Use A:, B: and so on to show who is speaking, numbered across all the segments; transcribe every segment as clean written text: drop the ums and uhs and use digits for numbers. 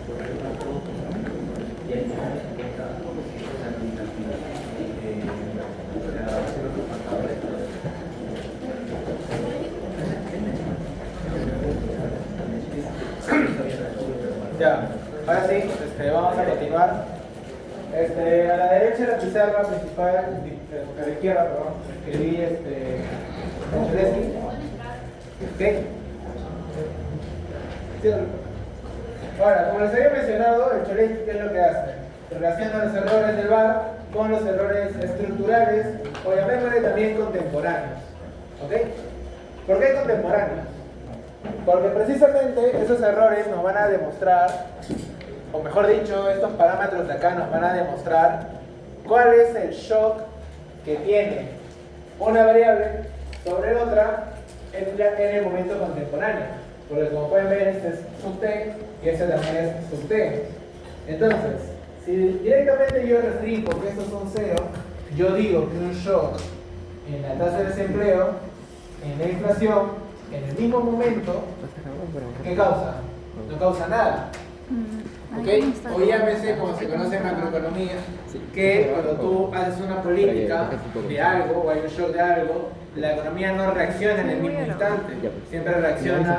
A: Ya, ahora sí, vamos a continuar. A la derecha de la pizarra principal, a la izquierda, perdón, escribí Cholesky. ¿Qué? Ahora, como les había mencionado, el Cholesky, ¿qué es lo que hace? Relaciona los errores del VAR con los errores estructurales o llamémosle también contemporáneos. ¿Ok? ¿Por qué contemporáneos? Porque precisamente esos errores nos van a demostrar, o mejor dicho, estos parámetros de acá nos van a demostrar cuál es el shock que tiene una variable sobre otra en el momento contemporáneo. Porque como pueden ver, este es sub t y este también es sub t. Entonces, si directamente yo restringo que estos son 0, yo digo que un shock en la tasa de desempleo, en la inflación, en el mismo momento, ¿qué causa? No causa nada. ¿Ok? O llámese, como se conoce en macroeconomía, que cuando tú haces una política de algo o hay un shock de algo, la economía no reacciona en el mismo instante. Siempre reacciona,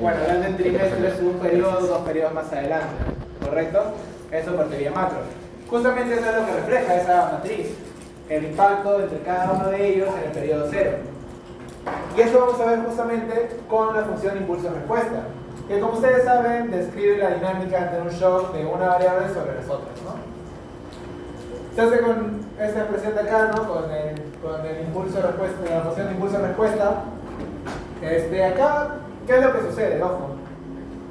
A: bueno, hablando en trimestres, un periodo, 2 periodos más adelante. ¿Correcto? Eso por teoría macro. Justamente eso es lo que refleja esa matriz, el impacto entre cada uno de ellos en el periodo cero. Y eso vamos a ver justamente con la función impulso-respuesta, que como ustedes saben describe la dinámica ante un shock de una variable sobre las otras, ¿no? Se hace con esta expresión de acá, ¿no? Con el impulso-respuesta, la función de impulso-respuesta. Acá, ¿qué es lo que sucede? Ojo.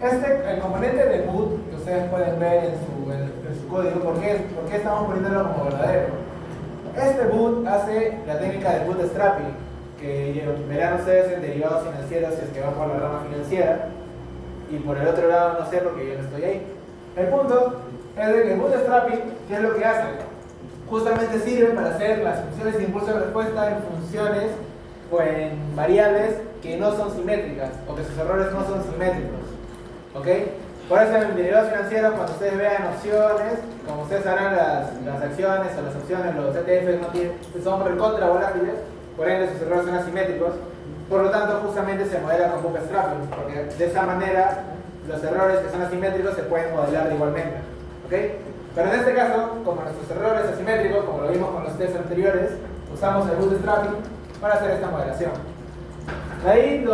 A: El componente de boot que ustedes pueden ver en su código, ¿por qué estamos poniéndolo como verdadero? Este boot hace la técnica de bootstrapping, que verán ustedes en derivados financieros si es que van por la rama financiera, y por el otro lado no sé porque yo no estoy ahí. El punto es de que el bootstrapping, ¿qué es lo que hace? Justamente sirve para hacer las funciones de impulso de respuesta en funciones o en variables que no son simétricas o que sus errores no son simétricos. ¿Ok? Por eso en derivados financieros, cuando ustedes vean opciones, como ustedes sabrán, las acciones o las opciones, los ETF son recontra volátiles, por ende sus errores son asimétricos, por lo tanto justamente se modela con bootstrapping, porque de esa manera los errores que son asimétricos se pueden modelar igualmente. ¿Ok? Pero en este caso, como nuestros errores asimétricos, como lo vimos con los tests anteriores, usamos el bootstrapping para hacer esta modelación. De ahí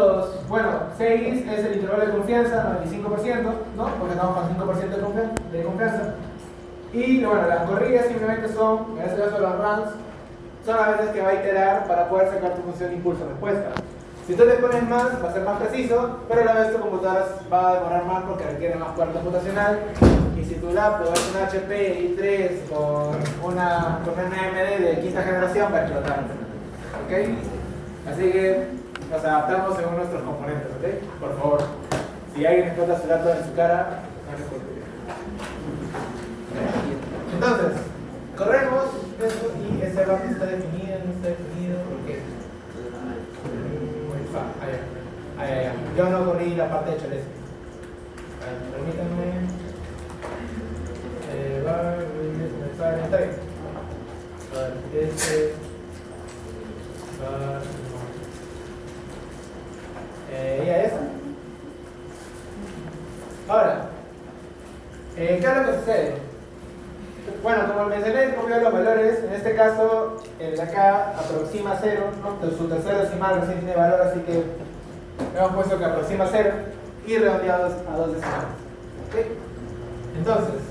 A: 6 es el intervalo de confianza, 95%, ¿no? Porque estamos con 5% de confianza. Y bueno, las corridas simplemente son, en este caso los runs, son las veces que va a iterar para poder sacar tu función impulso-respuesta. Si tú le pones más, va a ser más preciso, pero a la vez tu computadora va a demorar más porque requiere más poder computacional. Y si tu laptop es un HP i3 con una AMD de quinta generación, va a explotar. ¿Ok? Así que nos adaptamos según nuestros componentes, ¿ok? Por favor, si alguien explota su laptop en su cara, no les preocupe. Entonces, corremos eso y ese valor está definido, no está definido, ¿por qué? Yo no corrí la parte de Cholesky. Permítanme. Está bien. Ya es. Ahora, ¿qué es lo que sucede? Bueno, como mencioné, el copio de los valores, en este caso, el de acá aproxima 0, ¿no? Su tercer decimal recién tiene valor, así que hemos puesto que aproxima 0 y redondeados a 2 decimales. ¿Okay? Entonces,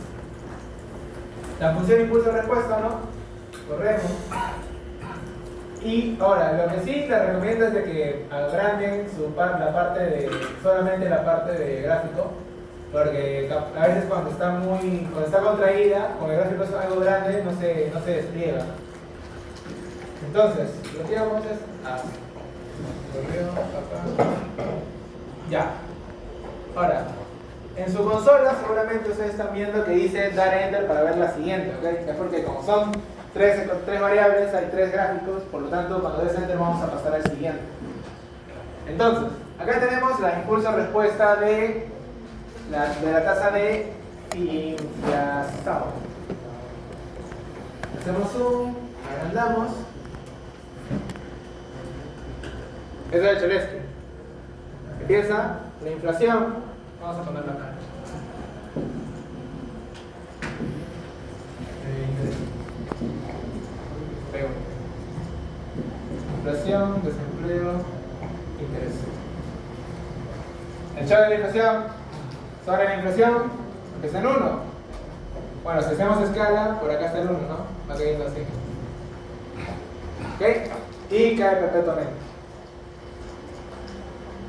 A: la función impulso-respuesta, ¿no? Corremos. Y ahora, lo que sí les recomiendo es de que agranden solamente la parte de gráfico, porque a veces cuando está contraída, con el gráfico es algo grande, no se despliega. Entonces, lo que vamos es ya. Ahora, en su consola seguramente ustedes están viendo que dice dar enter para ver la siguiente, ¿ok? Es porque como son tres variables, hay 3 gráficos, por lo tanto cuando des enter vamos a pasar al siguiente. Entonces, acá tenemos la impulso-respuesta de la tasa de inflación. Hacemos zoom, agrandamos. Eso es el Cholesky. Empieza la inflación. Vamos a ponerlo acá. Inflación, desempleo, interés. El shock de la inflación sobre la inflación empieza en 1. Bueno, si hacemos escala, por acá está el 1, ¿no? Va cayendo así. ¿Ok? Y cae perpetuamente.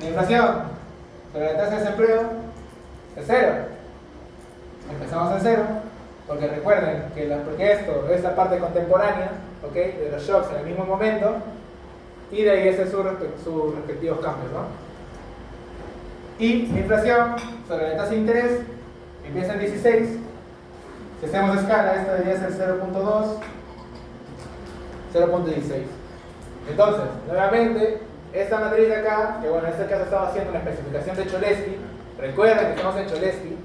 A: La inflación sobre la tasa de desempleo es 0. Empezamos en 0, porque recuerden que porque esto es la parte contemporánea, ¿ok? De los shocks en el mismo momento, y de ahí sus respectivos cambios, ¿no? Y la inflación sobre la tasa de interés empieza en 16. Si hacemos escala, esto debería ser 0.2, 0.16. Entonces, nuevamente, esta matriz de acá, que bueno, en este caso estaba haciendo una especificación de Cholesky, recuerden que estamos en Cholesky.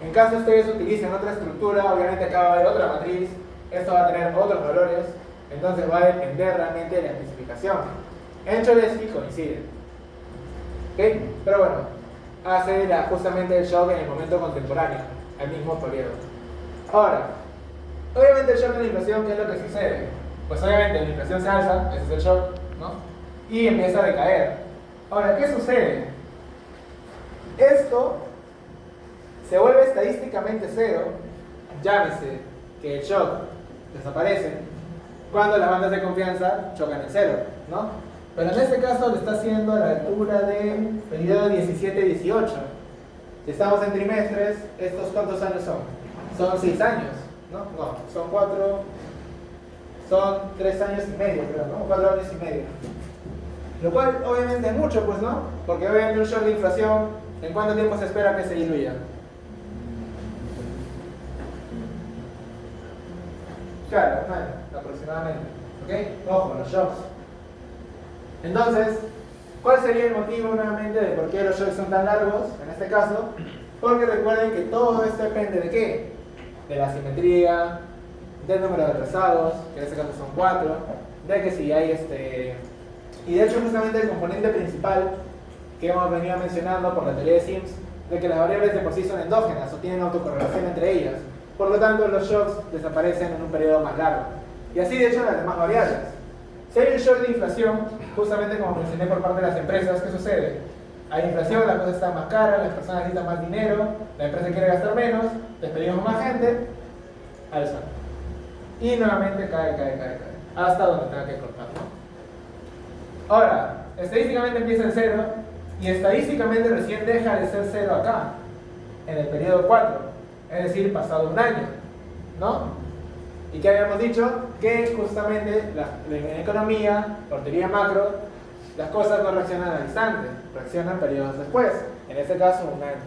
A: En caso ustedes utilicen otra estructura, obviamente acá va a haber otra matriz, esto va a tener otros valores, entonces va a depender realmente de la especificación. En Cholesky coinciden. ¿Ok? Pero bueno, hace justamente el shock en el momento contemporáneo, al mismo periodo. Ahora, obviamente el shock de la inflación, ¿qué es lo que sucede? Pues obviamente la inflación se alza, ese es el shock, ¿no? Y empieza a decaer. Ahora, ¿qué sucede? Esto se vuelve estadísticamente 0, llámese que el shock desaparece cuando las bandas de confianza chocan en 0, ¿no? Pero en este caso lo está haciendo a la altura del periodo 17-18. Si estamos en trimestres, ¿estos cuántos años son? Son 6 años, ¿no? No, son 4, son 3 años y medio, creo, ¿no? 4 años y medio. Lo cual obviamente es mucho, pues, ¿no? Porque obviamente un shock de inflación, ¿en cuánto tiempo se espera que se diluya? Claro, un año, aproximadamente. ¿Ok? Ojo, los shocks. Entonces, ¿cuál sería el motivo nuevamente de por qué los shocks son tan largos? En este caso, porque recuerden que todo esto depende de qué? De la simetría, del número de rezados, que en este caso son 4, de que si hay y de hecho justamente el componente principal que hemos venido mencionando por la teoría de Sims, de que las variables de por sí son endógenas o tienen autocorrelación entre ellas. Por lo tanto, los shocks desaparecen en un periodo más largo. Y así de hecho las demás variables. Si hay un shock de inflación, justamente como mencioné por parte de las empresas, ¿qué sucede? Hay inflación, las cosas están más caras, las personas necesitan más dinero, la empresa quiere gastar menos, despedimos más gente, alza. Y nuevamente cae, hasta donde tenga que cortar, ¿no? Ahora, estadísticamente empieza en 0 y estadísticamente recién deja de ser 0 acá, en el periodo 4, es decir, pasado un año, ¿no? ¿Y qué habíamos dicho? Que justamente en economía, por teoría macro, las cosas no reaccionan al instante, reaccionan periodos después, en este caso un año.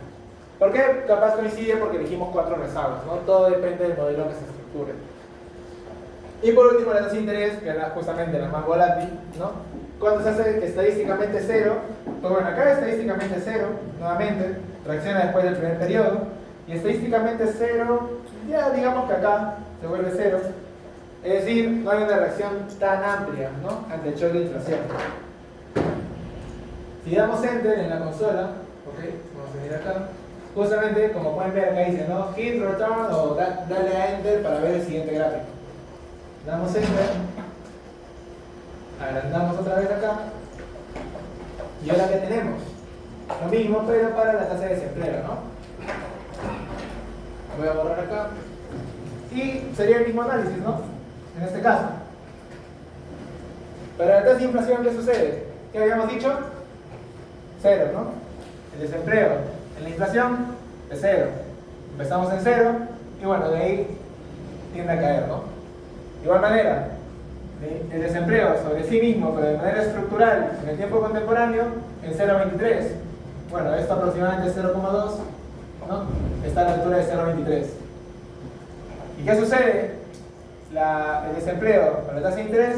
A: ¿Por qué? Capaz coincide porque elegimos 4 rezagos, ¿no? Todo depende del modelo que se estructure. Y por último, la tasa de interés, que es justamente la más volátil, ¿no? Cuando se hace estadísticamente 0, pues bueno, acá estadísticamente 0, nuevamente, reacciona después del primer periodo, y estadísticamente 0, ya digamos que acá se vuelve 0, es decir, no hay una reacción tan amplia, ¿no? Ante el shock de inflación. Si damos Enter en la consola, ¿ok? Vamos a venir acá, justamente, como pueden ver acá dice, ¿no? Hit, return, o dale a Enter para ver el siguiente gráfico. Damos Enter, agrandamos otra vez acá, y ahora que tenemos lo mismo, pero para la tasa de desempleo, ¿no? Voy a borrar acá, y sería el mismo análisis, ¿no? En este caso. Pero la tasa de inflación, ¿qué sucede? ¿Qué habíamos dicho? 0, ¿no? El desempleo en la inflación es 0. Empezamos en 0, y bueno, de ahí tiende a caer, ¿no? De igual manera, el desempleo sobre sí mismo, pero de manera estructural en el tiempo contemporáneo, en 0,23. Bueno, esto aproximadamente es 0,2, ¿no? Está a la altura de 0,23. ¿Y qué sucede? El desempleo con la tasa de interés,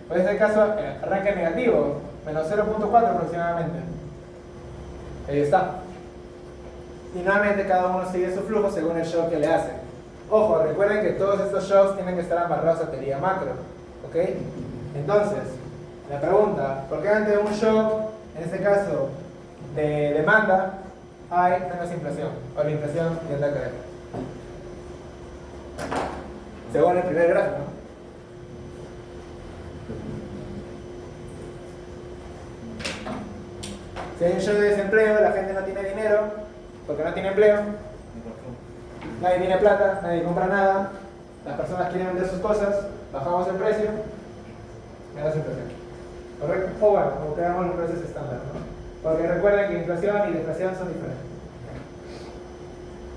A: pues en este caso arranca en negativo, menos 0,4 aproximadamente. Ahí está. y nuevamente cada uno sigue su flujo según el shock que le hace. Ojo, recuerden que todos estos shocks tienen que estar amarrados a teoría macro, ¿ok? Entonces, la pregunta, ¿por qué ante un shock, en este caso de demanda, hay menos inflación? O la inflación tiende a caer. Según el primer gráfico, ¿no? Si hay un shock de desempleo, la gente no tiene dinero, porque no tiene empleo, nadie tiene plata, nadie compra nada, las personas quieren vender sus cosas, bajamos el precio, menos inflación. ¿Correcto? O bueno, como quedamos los precios estándar, ¿no? Porque recuerden que inflación y deflación son diferentes.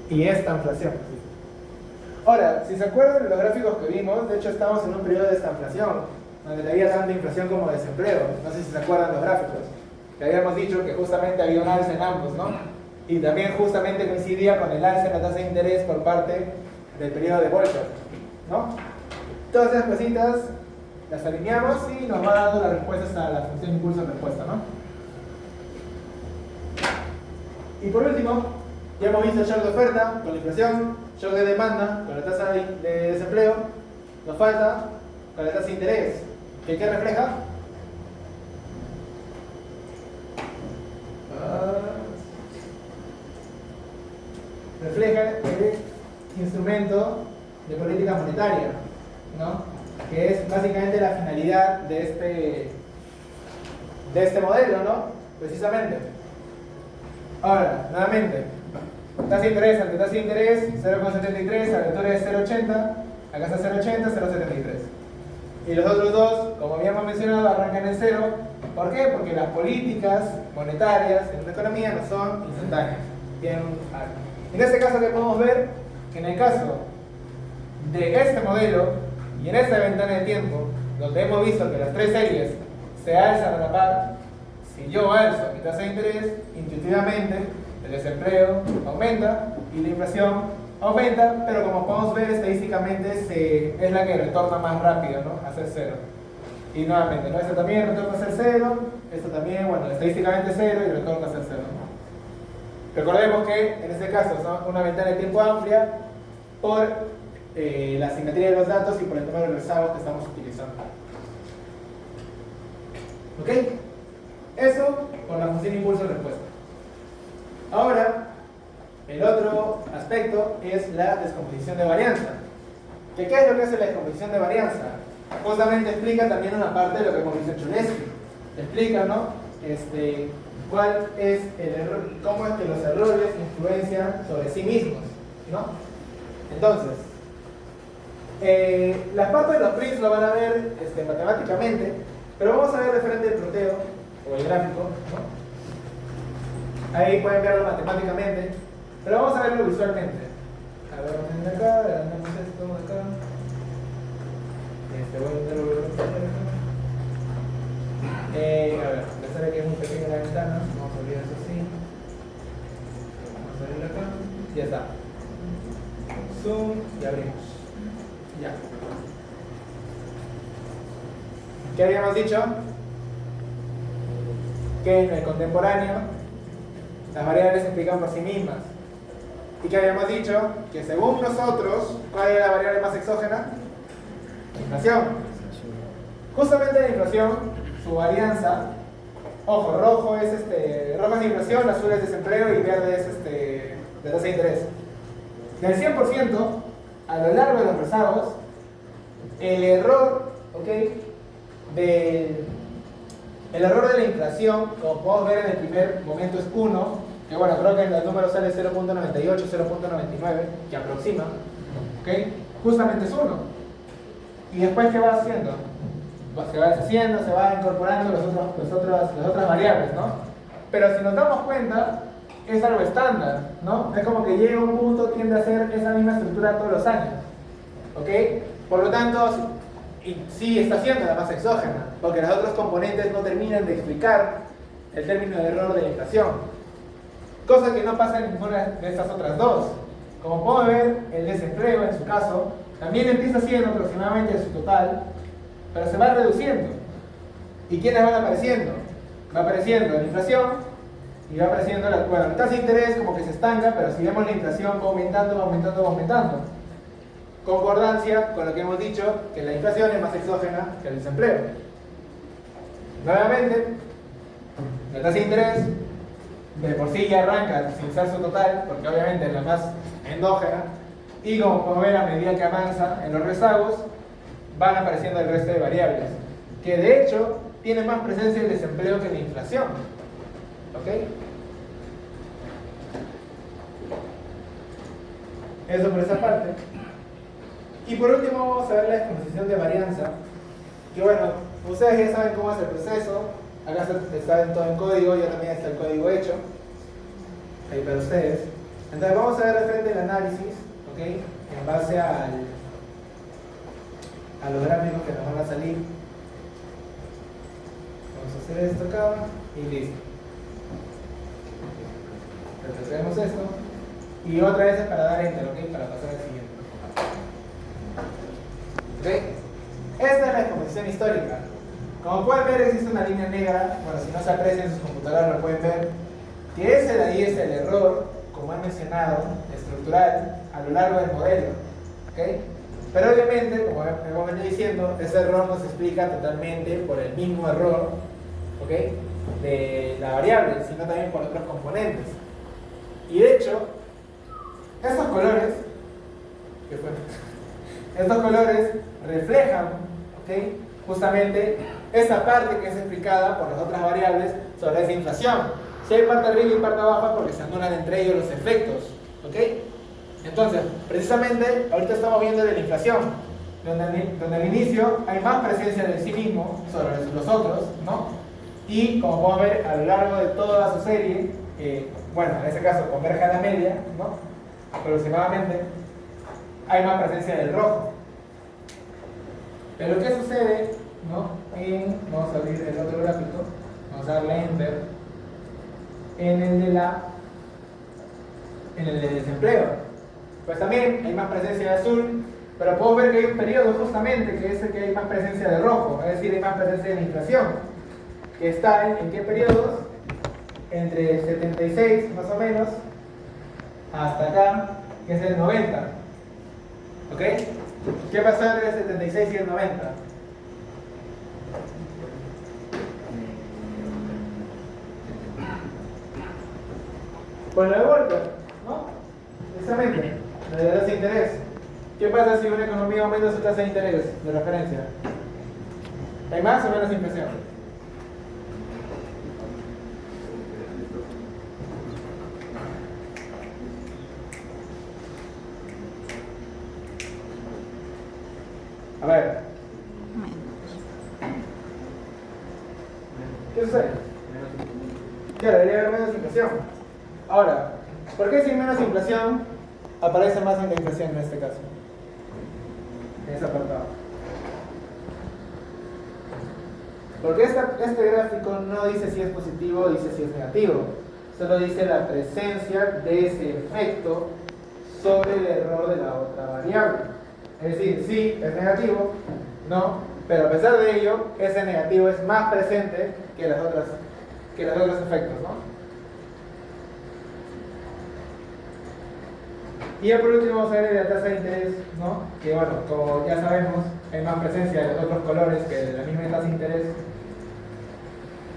A: Y esta inflación. Ahora, si se acuerdan de los gráficos que vimos, de hecho estamos en un periodo de estanflación, donde había tanta inflación como desempleo. No sé si se acuerdan los gráficos. Que habíamos dicho que justamente había un alza en ambos, ¿no? Y también justamente coincidía con el alza en la tasa de interés por parte del periodo de Volcker, ¿no? Todas esas cositas las alineamos y nos va dando las respuestas a la función impulso-respuesta, ¿no? Y por último, ya hemos visto el shock de oferta con la inflación, shock de demanda con la tasa de desempleo, nos falta con la tasa de interés, que ¿qué refleja? Refleja el instrumento de política monetaria, ¿no? Que es básicamente la finalidad de este modelo, ¿no? Precisamente. Ahora, nuevamente, tasa de interés ante tasa de interés, 0,73, la altura es 0,80, acá está 0,80, 0,73. Y los otros dos, como habíamos mencionado, arrancan en 0. ¿Por qué? Porque las políticas monetarias en una economía no son instantáneas. Tienen un arco. En este caso, ¿qué podemos ver? Que en el caso de este modelo y en esta ventana de tiempo, donde hemos visto que las tres series se alzan a la par, si yo alzo mi tasa de interés, intuitivamente el desempleo aumenta y la inflación aumenta, pero como podemos ver estadísticamente es la que retorna más rápido, ¿no? A ser cero. Y nuevamente, ¿no? Esto también retorna a ser cero, esto también, bueno, estadísticamente cero y retorna a ser cero, ¿no? Recordemos que en este caso es una ventana de tiempo amplia por la simetría de los datos y por el número de rezagos que estamos utilizando. ¿Ok? Eso con la función impulso-respuesta. Ahora, el otro aspecto es la descomposición de varianza. ¿Qué es lo que hace la descomposición de varianza? Justamente explica también una parte de lo que hemos visto en Cholesky. Explica, ¿no? Cuál es el error, cómo es que los errores influencian sobre sí mismos, ¿no? Entonces, las partes de los prints lo van a ver matemáticamente, pero vamos a ver de frente el proteo o el gráfico, ¿no? Ahí pueden verlo matemáticamente, pero vamos a verlo visualmente. A ver, vamos a ir acá, adelantamos esto de acá. Voy a intentar a ver, a pesar de que es muy pequeña la ventana, vamos a abrir eso así. Vamos a abrirlo acá. Ya está. Zoom y abrimos. Ya. ¿Qué habíamos dicho? Que en el contemporáneo las variables se explican por sí mismas. ¿Y qué habíamos dicho? Que según nosotros, ¿cuál es la variable más exógena? Inflación. Justamente la inflación, su varianza, ojo, rojo es inflación, azul es desempleo y verde es de tasa de interés. Del 100%, a lo largo de los rezagos, el error, ¿ok? El error de la inflación, como podemos ver en el primer momento, es 1, que bueno, creo que en el número sale 0.98, 0.99, que aproxima, ¿ok? Justamente es 1. ¿Y después qué va haciendo? Se va deshaciendo, se va incorporando las otras variables, ¿no? Pero si nos damos cuenta, es algo estándar, ¿no? Es como que llega un punto, tiende a ser esa misma estructura todos los años, ¿ok? Por lo tanto, sí está siendo la masa exógena, porque los otros componentes no terminan de explicar el término de error de la inflación. Cosa que no pasa en ninguna de estas otras dos. Como podemos ver, el desempleo, en su caso, también empieza siendo aproximadamente su total, pero se va reduciendo. ¿Y quiénes van apareciendo? Va apareciendo la inflación Y va apareciendo, bueno, la tasa de interés como que se estanca, pero si vemos la inflación va aumentando, va aumentando, va aumentando. Concordancia con lo que hemos dicho, que la inflación es más exógena que el desempleo. Nuevamente, la tasa de interés de por sí ya arranca sin ser su total, porque obviamente es la más endógena, y como podemos ver, a medida que avanza en los rezagos, van apareciendo el resto de variables, que de hecho tienen más presencia el desempleo que la inflación. ¿Ok? Eso por esa parte. Y por último vamos a ver la descomposición de varianza, que bueno, ustedes ya saben cómo es el proceso. Acá está en todo en código, ya también está el código hecho ahí para ustedes. Entonces vamos a ver de frente el análisis, ¿ok? En base a los gráficos que nos van a salir. Vamos a hacer esto acá y listo. Retrocedemos esto y otra vez es para dar enter, ¿ok? Para pasar al siguiente. ¿Ok? Esta es la descomposición histórica. Como pueden ver, existe una línea negra. Bueno, si no se aprecia en sus computadoras lo pueden ver, que ese de ahí es el error, como he mencionado, estructural a lo largo del modelo. ¿Ok? Pero obviamente, como hemos venido diciendo, ese error no se explica totalmente por el mismo error, ¿ok?, de la variable, sino también por otros componentes. Y de hecho, estos colores, ¿qué fue? Estos colores reflejan, ¿ok?, justamente esa parte que es explicada por las otras variables sobre esa inflación. Si hay parte arriba y parte abajo, porque se anulan entre ellos los efectos, ¿ok? Entonces, precisamente, ahorita estamos viendo de la inflación, donde al inicio hay más presencia de sí mismo sobre los otros, ¿no? Y como podemos ver, a lo largo de toda su serie, bueno, en ese caso converge a la media, ¿no?, aproximadamente, hay más presencia del rojo. Pero ¿qué sucede, no? Vamos a abrir el otro gráfico, vamos a darle enter, en el de desempleo. Pues también hay más presencia de azul, pero puedo ver que hay un periodo justamente que es el que hay más presencia de rojo, es decir, hay más presencia de la inflación, que está en qué periodos, entre el 76 más o menos hasta acá, que es el 90. ¿Ok? ¿Qué pasa entre el 76 y el 90? Pues lo de Volcker, ¿no? Precisamente, la de tasa de interés. ¿Qué pasa si una economía aumenta su tasa de interés de referencia? ¿Hay más o menos inflación? A ver. ¿Qué sucede? Claro, debería haber menos inflación. Ahora, ¿por qué si hay menos inflación aparece más en la inflación en este caso? En ese apartado. Porque este gráfico no dice si es positivo, dice si es negativo. Solo dice la presencia de ese efecto sobre el error de la otra variable. Es decir, sí, es negativo, no, pero a pesar de ello, ese negativo es más presente que los otros efectos, ¿no? Y ya por último vamos a ver la tasa de interés, ¿no? Que bueno, como ya sabemos, hay más presencia de los otros colores que de la misma tasa de interés.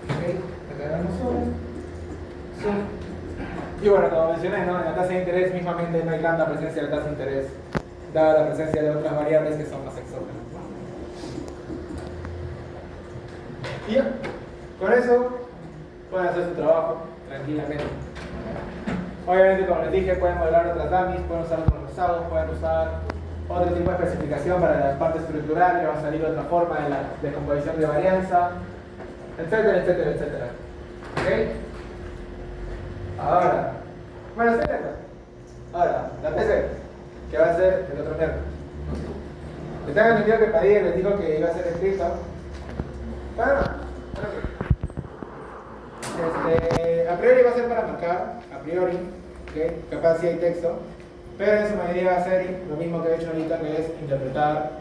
A: Ok, acá damos zoom. Y bueno, como mencioné, ¿no?, en la tasa de interés mismamente no hay tanta presencia de la tasa de interés, dada la presencia de otras variables que son más exógenas. Y ya, con eso pueden hacer su trabajo tranquilamente. Obviamente, como les dije, pueden modelar otras dummies, pueden usar otros rezados, pueden usar otro tipo de especificación para la parte estructural, le va a salir otra forma de la descomposición de varianza, etcétera, etcétera, etcétera. ¿Ok? Ahora, bueno, estoy lejos. Ahora, la PC, que va a ser el otro miércoles. Les tengo entendido que Padilla les dijo que iba a ser escrito. Bueno, a priori va a ser para marcar, a priori, ¿okay? Capaz si hay texto, pero en su mayoría va a ser lo mismo que he hecho ahorita, que es interpretar